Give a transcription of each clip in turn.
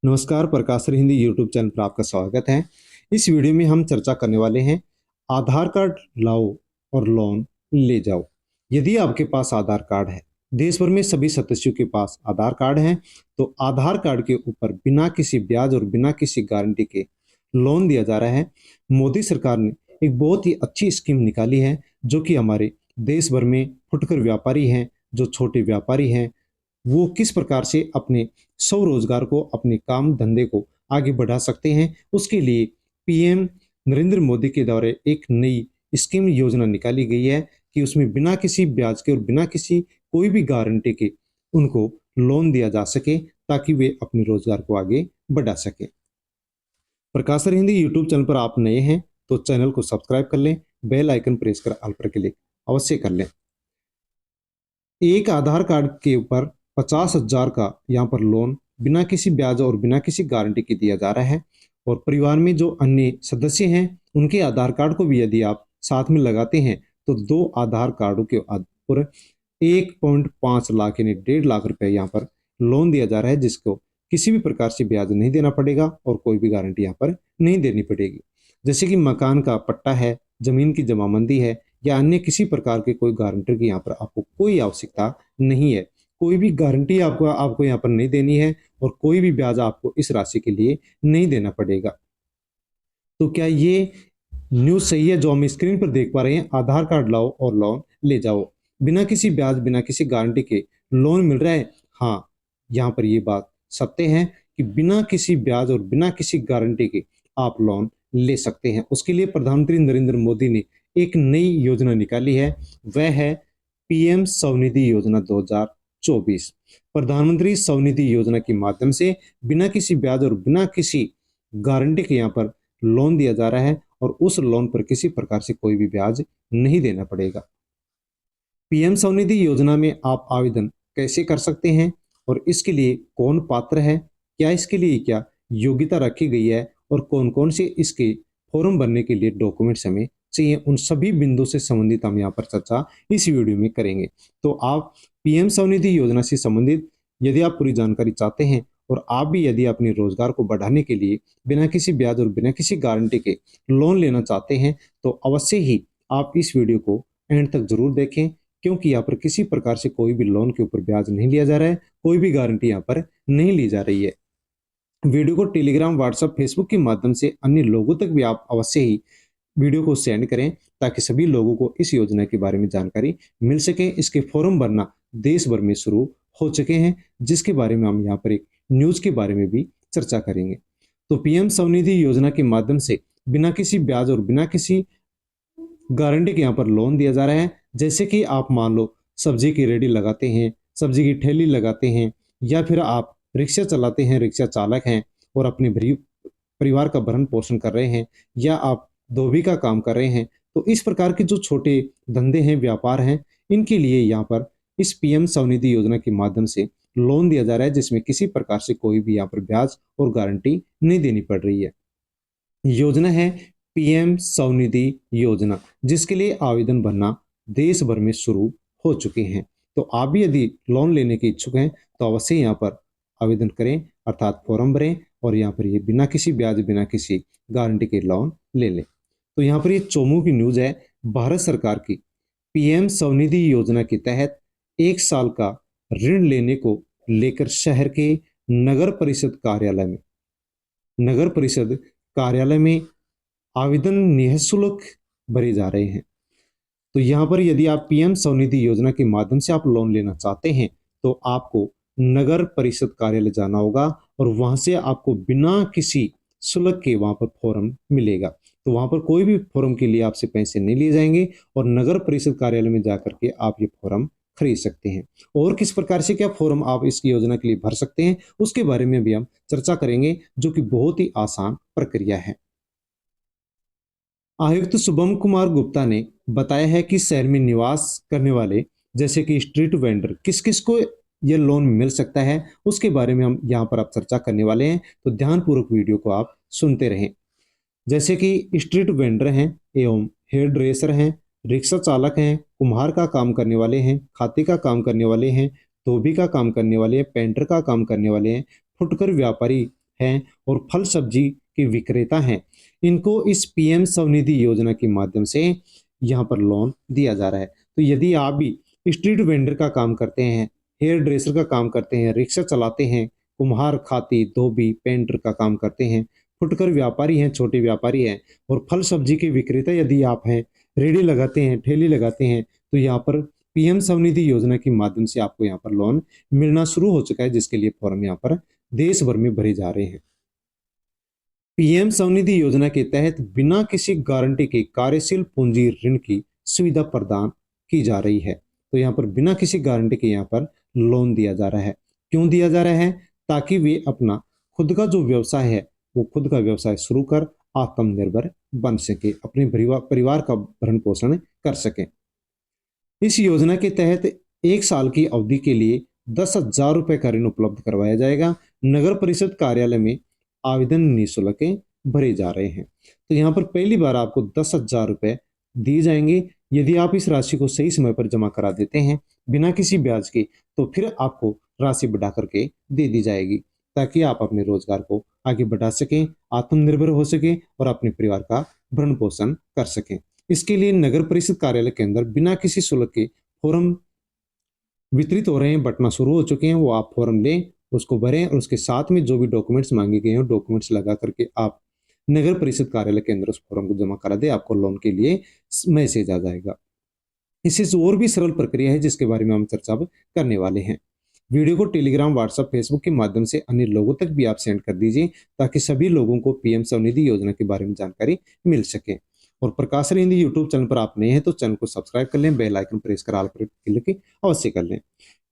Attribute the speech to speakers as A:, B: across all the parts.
A: नमस्कार, प्रकाश Hindi YouTube channel पर आपका स्वागत है। इस वीडियो में हम चर्चा करने वाले हैं आधार कार्ड लाओ और लोन ले जाओ। यदि आपके पास आधार कार्ड है, देश भर में सभी सदस्यों के पास आधार कार्ड है, तो आधार कार्ड के ऊपर बिना किसी ब्याज और बिना किसी गारंटी के लोन दिया जा रहा है। मोदी सरकार ने एक बहुत ही अच्छी स्कीम निकाली है, जो कि हमारे देश भर में फुटकर व्यापारी हैं, जो छोटे व्यापारी हैं, वो किस प्रकार से अपने स्वरोजगार को, अपने काम धंधे को आगे बढ़ा सकते हैं। उसके लिए पीएम नरेंद्र मोदी के द्वारा एक नई स्कीम योजना निकाली गई है कि उसमें बिना किसी ब्याज के और बिना किसी कोई भी गारंटी के उनको लोन दिया जा सके, ताकि वे अपने रोजगार को आगे बढ़ा सके। प्रकाश सर हिंदी यूट्यूब चैनल पर आप नए हैं तो चैनल को सब्सक्राइब कर लें, बेल आइकन प्रेस कर ऑल पर क्लिक अवश्य कर लें। एक आधार कार्ड के ऊपर 50,000 का यहाँ पर लोन बिना किसी ब्याज और बिना किसी गारंटी के दिया जा रहा है। और परिवार में जो अन्य सदस्य हैं, उनके आधार कार्ड को भी यदि आप साथ में लगाते हैं, तो दो आधार कार्डों के ऊपर 1.5 लाख यानी 1.5 लाख रुपए यहाँ पर लोन दिया जा रहा है, जिसको किसी भी प्रकार से ब्याज नहीं देना पड़ेगा और कोई भी गारंटी यहाँ पर नहीं देनी पड़ेगी। जैसे कि मकान का पट्टा है, जमीन की जमाबंदी है, या अन्य किसी प्रकार के कोई गारंटर की यहाँ पर आपको कोई आवश्यकता नहीं है। कोई भी गारंटी आपको यहाँ पर नहीं देनी है और कोई भी ब्याज आपको इस राशि के लिए नहीं देना पड़ेगा। तो क्या ये न्यूज़ सही है जो हम स्क्रीन पर देख पा रहे हैं? आधार कार्ड लाओ और लोन ले जाओ, बिना किसी ब्याज बिना किसी गारंटी के लोन मिल रहा है। हाँ, यहाँ पर ये बात सत्य है कि बिना किसी ब्याज और बिना किसी गारंटी के आप लोन ले सकते हैं। उसके लिए प्रधानमंत्री नरेंद्र मोदी ने एक नई योजना निकाली है, वह है पीएम स्वनिधि योजना 2024। प्रधानमंत्री स्वनिधि योजना के माध्यम से बिना किसी ब्याज और बिना किसी गारंटी के यहाँ पर लोन दिया जा रहा है, और उस लोन पर किसी प्रकार से कोई भी ब्याज नहीं देना पड़ेगा। पीएम स्वनिधि योजना में आप आवेदन कैसे कर सकते हैं और इसके लिए कौन पात्र है, क्या इसके लिए क्या योग्यता रखी गई है, और कौन कौन से इसके फॉर्म भरने के लिए डॉक्यूमेंट्स हमें चाहिए, उन सभी बिंदु से संबंधित हम यहाँ पर चर्चा इस वीडियो में करेंगे। तो आप पीएम स्वनिधि योजना से संबंधित यदि आप पूरी जानकारी चाहते हैं, और आप भी यदि अपने रोजगार को बढ़ाने के लिए बिना किसी ब्याज और बिना किसी गारंटी के लोन लेना चाहते हैं, तो अवश्य ही आप इस वीडियो को एंड तक जरूर देखें, क्योंकि यहाँ पर किसी प्रकार से कोई भी लोन के ऊपर ब्याज नहीं लिया जा रहा है, कोई भी गारंटी यहाँ पर नहीं ली जा रही है। वीडियो को टेलीग्राम, व्हाट्सएप, फेसबुक के माध्यम से अन्य लोगों तक भी आप अवश्य ही वीडियो को सेंड करें, ताकि सभी लोगों को इस योजना के बारे में जानकारी मिल सके। इसके फॉर्म भरना देश भर में शुरू हो चुके हैं, जिसके बारे में हम यहाँ पर एक न्यूज के बारे में भी चर्चा करेंगे। तो पीएम स्वनिधि योजना के माध्यम से बिना किसी ब्याज और बिना किसी गारंटी के यहाँ पर लोन दिया जा रहा है। जैसे कि आप मान लो सब्जी की रेडी लगाते हैं, सब्जी की ठेली लगाते हैं, या फिर आप रिक्शा चलाते हैं, रिक्शा चालक हैं और अपने परिवार का भरण पोषण कर रहे हैं, या आप धोबी का काम कर रहे हैं, तो इस प्रकार के जो छोटे धंधे हैं, व्यापार हैं, इनके लिए यहाँ पर इस पीएम स्वनिधि योजना के माध्यम से लोन दिया जा रहा है, जिसमें किसी प्रकार से कोई भी यहाँ पर ब्याज और गारंटी नहीं देनी पड़ रही है। योजना है पीएम स्वनिधि योजना, जिसके लिए आवेदन भरना देश भर में शुरू हो चुके हैं। तो आप भी यदि लोन लेने के इच्छुक हैं, तो अवश्य यहाँ पर आवेदन करें, अर्थात फॉर्म भरें, और यहाँ पर ये बिना किसी ब्याज बिना किसी गारंटी के लोन ले लें। तो यहाँ पर ये चोमू की न्यूज है, भारत सरकार की पीएम स्वनिधि योजना के तहत 1 साल का ऋण लेने को लेकर शहर के नगर परिषद कार्यालय में नगर परिषद कार्यालय में आवेदन निःशुल्क भरे जा रहे हैं। तो यहाँ पर यदि आप पीएम स्वनिधि योजना के माध्यम से आप लोन लेना चाहते हैं, तो आपको नगर परिषद कार्यालय जाना होगा, और वहां से आपको बिना किसी शुल्क के वहां पर फॉर्म मिलेगा। तो वहां पर कोई भी फॉर्म के लिए आपसे पैसे नहीं लिए जाएंगे, और नगर परिषद कार्यालय में जाकर के आप ये फॉर्म खरीद सकते हैं। और किस प्रकार से क्या फॉर्म आप इस योजना के लिए भर सकते हैं, उसके बारे में भी हम चर्चा करेंगे, जो कि बहुत ही आसान प्रक्रिया है। आयुक्त शुभम कुमार गुप्ता ने बताया है कि शहर में निवास करने वाले, जैसे कि स्ट्रीट वेंडर, किस किस को यह लोन मिल सकता है, उसके बारे में हम यहाँ पर आप चर्चा करने वाले हैं। तो ध्यानपूर्वक वीडियो को आप सुनते रहें। जैसे कि स्ट्रीट वेंडर हैं एवं हेयर ड्रेसर हैं, रिक्शा चालक हैं, कुम्हार का काम करने वाले हैं, खाते का काम करने वाले हैं, धोबी का काम करने वाले हैं, पेंटर का काम करने वाले हैं, फुटकर व्यापारी हैं और फल सब्जी के विक्रेता हैं, इनको इस पीएम स्वनिधि योजना के माध्यम से यहाँ पर लोन दिया जा रहा है। तो यदि आप भी स्ट्रीट वेंडर का काम करते हैं, हेयर ड्रेसर का काम करते हैं, रिक्शा चलाते हैं, कुम्हार, खाती, धोबी, पेंटर का काम करते हैं, फुटकर व्यापारी हैं, छोटे व्यापारी हैं और फल सब्जी के विक्रेता यदि आप हैं, रेडी लगाते हैं, ठेली लगाते हैं, तो यहाँ पर पीएम स्वनिधि योजना के माध्यम से आपको यहाँ पर लोन मिलना शुरू हो चुका है, जिसके लिए फॉर्म यहाँ पर देश भर में भरे जा रहे हैं। पीएम स्वनिधि योजना के तहत बिना किसी गारंटी के कार्यशील पूंजी ऋण की सुविधा प्रदान की जा रही है। तो यहाँ पर बिना किसी गारंटी के यहाँ पर लोन दिया जा रहा है। क्यों दिया जा रहा है? ताकि वे अपना खुद का जो व्यवसाय है वो खुद का व्यवसाय शुरू कर आत्मनिर्भर बन सके, अपने परिवार का भरण पोषण कर सके। इस योजना के तहत 1 साल की अवधि के लिए 10,000 रुपए का ऋण उपलब्ध करवाया जाएगा। नगर परिषद कार्यालय में आवेदन निःशुल्क भरे जा रहे हैं। तो यहाँ पर पहली बार आपको 10,000 रुपए दिए जाएंगे। यदि आप इस राशि को सही समय पर जमा करा देते हैं बिना किसी ब्याज के, तो फिर आपको राशि बढ़ा करके दे दी जाएगी, ताकि आप अपने रोजगार को आगे बढ़ा सकें, आत्मनिर्भर हो सकें और अपने परिवार का भरण पोषण कर सकें। इसके लिए नगर परिषद कार्यालय के अंदर बिना किसी शुल्क के फॉर्म वितरित हो रहे हैं, बंटना शुरू हो चुके हैं। वो आप फॉर्म लें, उसको भरें और उसके साथ में जो भी डॉक्यूमेंट्स मांगे गए हैं डॉक्यूमेंट्स लगा करके आप नगर परिषद कार्यालय के अंदर उस फॉर्म को जमा करा दे, आपको लोन के लिए मैसेज आ जाएगा। इससे और भी सरल प्रक्रिया है जिसके बारे में हम चर्चा करने वाले हैं। वीडियो को टेलीग्राम, व्हाट्सएप, फेसबुक के माध्यम से अन्य लोगों तक भी आप सेंड कर दीजिए, ताकि सभी लोगों को पीएम स्वनिधि योजना के बारे में जानकारी मिल सके। और प्रकाश हिंदी यूट्यूब चैनल पर आप नए हैं तो चैनल को सब्सक्राइब कर लें, बेल आइकन प्रेस कर ऑल पर क्लिक अवश्य कर लें।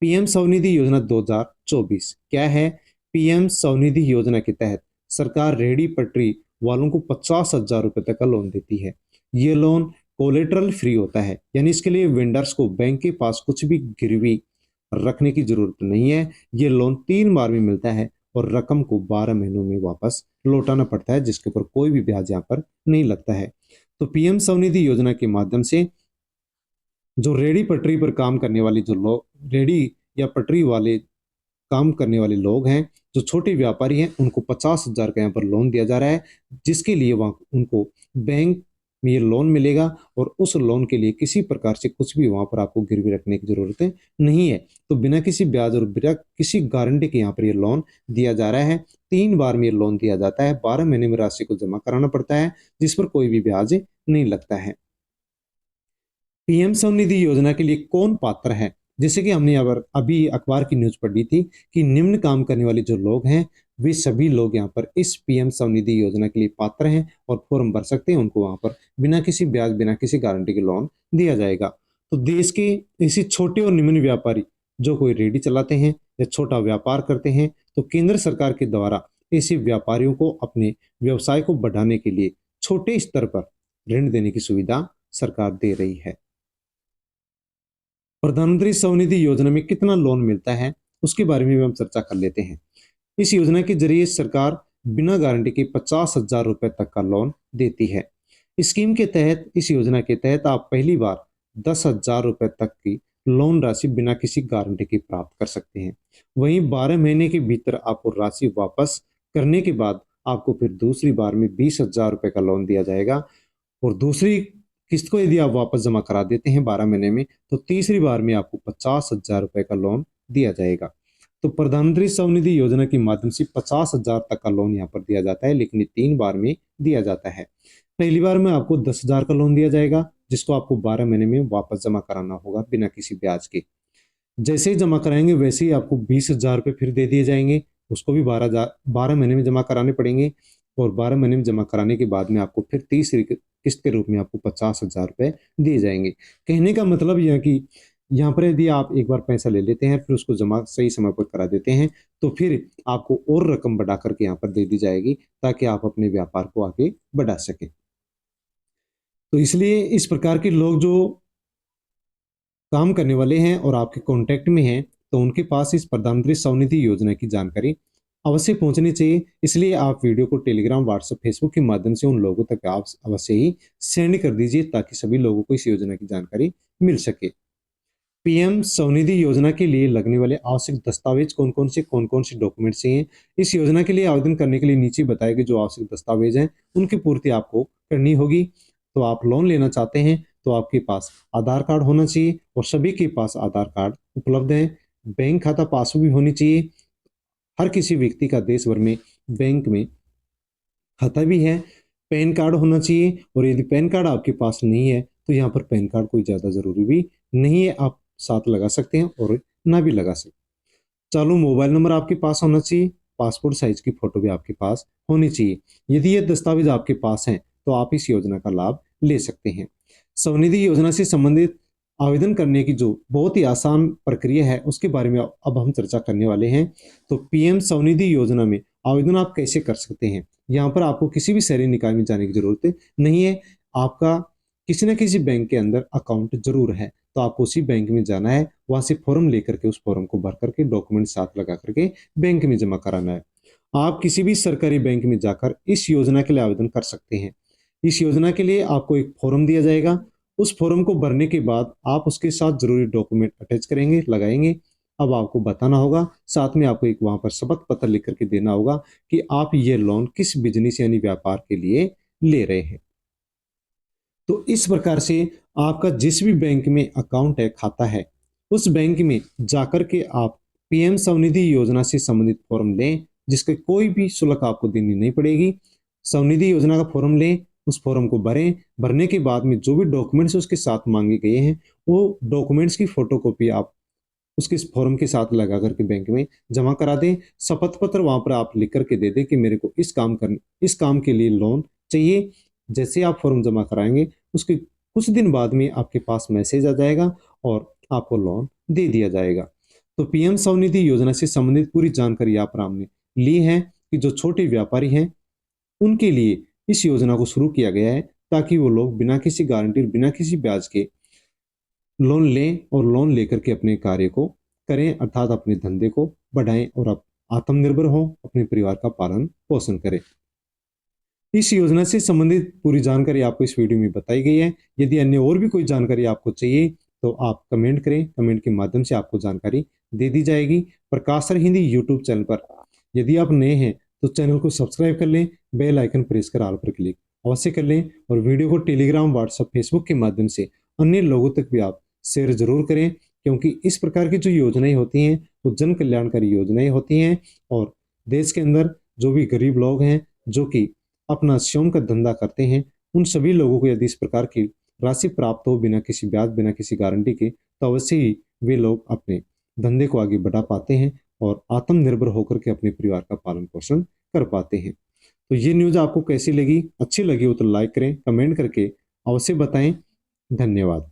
A: पीएम स्वनिधि योजना 2024 क्या है? पीएम स्वनिधि योजना के तहत सरकार रेहड़ी पटरी वालों को 50,000 रुपए तक का लोन देती है। ये लोन कोलेटरल फ्री होता है, यानी इसके लिए वेंडर्स को बैंक के पास कुछ भी गिरवी रखने की जरूरत नहीं है। ये लोन 3 बार में मिलता है और रकम को 12 महीनों में वापस लौटाना पड़ता है, जिसके ऊपर कोई भी ब्याज यहाँ पर नहीं लगता है। तो पीएम स्वनिधि योजना के माध्यम से जो रेहड़ी पटरी पर काम करने वाले जो लोग, रेहड़ी या पटरी वाले काम करने वाले लोग हैं, जो छोटे व्यापारी हैं, उनको 50,000 का यहाँ पर लोन दिया जा रहा है, जिसके लिए वहाँ उनको बैंक में ये लोन मिलेगा और उस लोन के लिए किसी प्रकार से कुछ भी वहाँ पर आपको गिरवी रखने की जरूरत नहीं है। तो बिना किसी ब्याज और बिना किसी गारंटी के यहाँ पर ये लोन दिया जा रहा है। 3 बार में ये लोन दिया जाता है, 12 महीने में राशि को जमा कराना पड़ता है, जिस पर कोई भी ब्याज नहीं लगता है। पीएम स्वनिधि योजना के लिए कौन पात्र है? जैसे कि हमने अभी अखबार की न्यूज पढ़ी थी कि निम्न काम करने वाले जो लोग हैं वे सभी लोग यहाँ पर इस पीएम स्वनिधि योजना के लिए पात्र हैं और फॉर्म भर सकते हैं। उनको वहां पर बिना किसी ब्याज, बिना किसी गारंटी के लोन दिया जाएगा। तो देश के ऐसे छोटे और निम्न व्यापारी जो कोई रेहड़ी चलाते हैं या छोटा व्यापार करते हैं, तो केंद्र सरकार के द्वारा ऐसे व्यापारियों को अपने व्यवसाय को बढ़ाने के लिए छोटे स्तर पर ऋण देने की सुविधा सरकार दे रही है। प्रधानमंत्री स्वनिधि योजना में कितना लोन मिलता है उसके बारे में भी हम चर्चा कर लेते हैं। इस योजना के जरिए सरकार बिना गारंटी के 50,000 रुपए तक का लोन देती है। स्कीम के तहत, इस योजना के तहत आप पहली बार 10,000 रुपए तक की लोन राशि बिना किसी गारंटी के प्राप्त कर सकते हैं। वहीं 12 महीने के भीतर आपको राशि वापस करने के बाद आपको फिर दूसरी बार में 20,000 रुपए का लोन दिया जाएगा और दूसरी किस्त को यदि आप वापस जमा करा देते हैं 12 महीने में, तो तीसरी बार में आपको 50,000 रुपए का लोन दिया जाएगा। तो प्रधानमंत्री स्वनिधि योजना के माध्यम से 50,000 तक का लोन यहाँ पर दिया जाता है, लेकिन ये 3 बार में दिया जाता है। पहली बार में आपको 10,000 का लोन दिया जाएगा, जिसको आपको 12 महीने में वापस जमा कराना होगा बिना किसी ब्याज के। जैसे ही जमा कराएंगे वैसे ही आपको 20,000 रुपये फिर दे दिए जाएंगे, उसको भी 12 महीने में जमा कराने पड़ेंगे और 12 महीने में जमा कराने के बाद में आपको फिर तीसरी किस्त के रूप में आपको 50,000 रुपये दिए जाएंगे। कहने का मतलब यह कि यहाँ पर यदि आप एक बार पैसा ले लेते हैं फिर उसको जमा सही समय पर करा देते हैं, तो फिर आपको और रकम बढ़ा करके यहाँ पर दे दी जाएगी, ताकि आप अपने व्यापार को आगे बढ़ा सकें। तो इसलिए इस प्रकार के लोग जो काम करने वाले हैं और आपके कांटेक्ट में हैं, तो उनके पास इस प्रधानमंत्री स्वनिधि योजना की जानकारी अवश्य पहुंचनी चाहिए। इसलिए आप वीडियो को टेलीग्राम, व्हाट्सएप, फेसबुक के माध्यम से उन लोगों तक आप अवश्य ही सेंड कर दीजिए, ताकि सभी लोगों को इस योजना की जानकारी मिल सके। पीएम स्वनिधि योजना के लिए लगने वाले आवश्यक दस्तावेज कौन कौन से डॉक्यूमेंट्स चाहिए। इस योजना के लिए आवेदन करने के लिए नीचे बताए गए जो आवश्यक दस्तावेज हैं उनकी पूर्ति आपको करनी होगी। तो आप लोन लेना चाहते हैं तो आपके पास आधार कार्ड होना चाहिए और सभी के पास आधार कार्ड उपलब्ध है। बैंक खाता पासबुक भी होनी चाहिए। हर किसी व्यक्ति का देश भर में बैंक में खाता भी है। पैन कार्ड होना चाहिए और यदि पैन कार्ड आपके पास नहीं है तो यहाँ पर पैन कार्ड कोई ज़्यादा ज़रूरी भी नहीं है, आप साथ लगा सकते हैं और ना भी लगा सकते। चालू मोबाइल नंबर आपके पास होना चाहिए। पासपोर्ट साइज की फोटो भी आपके पास होनी चाहिए। यदि ये दस्तावेज आपके पास हैं तो आप इस योजना का लाभ ले सकते हैं। स्वनिधि योजना से संबंधित आवेदन करने की जो बहुत ही आसान प्रक्रिया है उसके बारे में अब हम चर्चा करने वाले हैं। तो पीएम स्वनिधि योजना में आवेदन आप कैसे कर सकते हैं। यहाँ पर आपको किसी भी शहरी निकाय में जाने की जरूरत नहीं है। आपका किसी न किसी बैंक के अंदर अकाउंट जरूर है तो आपको उसी बैंक में जाना है, वहां से फॉर्म लेकर के उस फॉर्म को भर करके डॉक्यूमेंट साथ लगा करके बैंक में जमा कराना है। आप किसी भी सरकारी बैंक में जाकर इस योजना के लिए आवेदन कर सकते हैं। इस योजना के लिए आपको एक फॉर्म दिया जाएगा। उस फॉर्म को भरने के बाद आप उसके साथ जरूरी डॉक्यूमेंट अटैच करेंगे, लगाएंगे। अब आपको बताना होगा, साथ में आपको एक वहां पर शपथ पत्र लिख करके देना होगा कि आप ये लोन किस बिजनेस यानी व्यापार के लिए ले रहे हैं। तो इस प्रकार से आपका जिस भी बैंक में अकाउंट है, खाता है, उस बैंक में जाकर के आप पीएम स्वनिधि योजना से संबंधित फॉर्म लें, जिसके कोई भी शुल्क आपको देनी नहीं पड़ेगी। स्वनिधि योजना का फॉर्म लें, उस फॉर्म को भरें। भरने के बाद में जो भी डॉक्यूमेंट्स उसके साथ मांगे गए हैं वो डॉक्यूमेंट्स की फोटोकॉपी आप उसके फॉर्म के साथ लगा करके बैंक में जमा करा दें। शपथ पत्र वहां पर आप लिख करके दे दें कि मेरे को इस काम के लिए लोन चाहिए। जैसे आप फॉर्म जमा कराएंगे उसके कुछ दिन बाद में आपके पास मैसेज आ जाएगा और आपको लोन दे दिया जाएगा। तो पीएम स्वनिधि योजना से संबंधित पूरी जानकारी यहाँ पर हमने ली है कि जो छोटे व्यापारी हैं उनके लिए इस योजना को शुरू किया गया है ताकि वो लोग बिना किसी गारंटी बिना किसी ब्याज के लोन लें और लोन लेकर के अपने कार्य को करें, अर्थात अपने धंधे को बढ़ाएं और आप आत्मनिर्भर हों, अपने परिवार का पालन पोषण करें। इस योजना से संबंधित पूरी जानकारी आपको इस वीडियो में बताई गई है। यदि अन्य और भी कोई जानकारी आपको चाहिए तो आप कमेंट करें, कमेंट के माध्यम से आपको जानकारी दे दी जाएगी। प्रकाश सर हिंदी यूट्यूब चैनल पर यदि आप नए हैं तो चैनल को सब्सक्राइब कर लें, बेल आइकन प्रेस कर ऑल पर क्लिक अवश्य कर लें और वीडियो को टेलीग्राम, व्हाट्सएप, फेसबुक के माध्यम से अन्य लोगों तक भी आप शेयर जरूर करें, क्योंकि इस प्रकार की जो योजनाएं होती हैं वो जन कल्याणकारी योजनाएं होती हैं और देश के अंदर जो भी गरीब लोग हैं जो कि अपना स्वयं का धंधा करते हैं उन सभी लोगों को यदि इस प्रकार की राशि प्राप्त हो बिना किसी ब्याज बिना किसी गारंटी के तो अवश्य ही वे लोग अपने धंधे को आगे बढ़ा पाते हैं और आत्मनिर्भर होकर के अपने परिवार का पालन पोषण कर पाते हैं। तो ये न्यूज़ आपको कैसी लगी, अच्छी लगी हो तो लाइक करें, कमेंट करके अवश्य बताएं। धन्यवाद।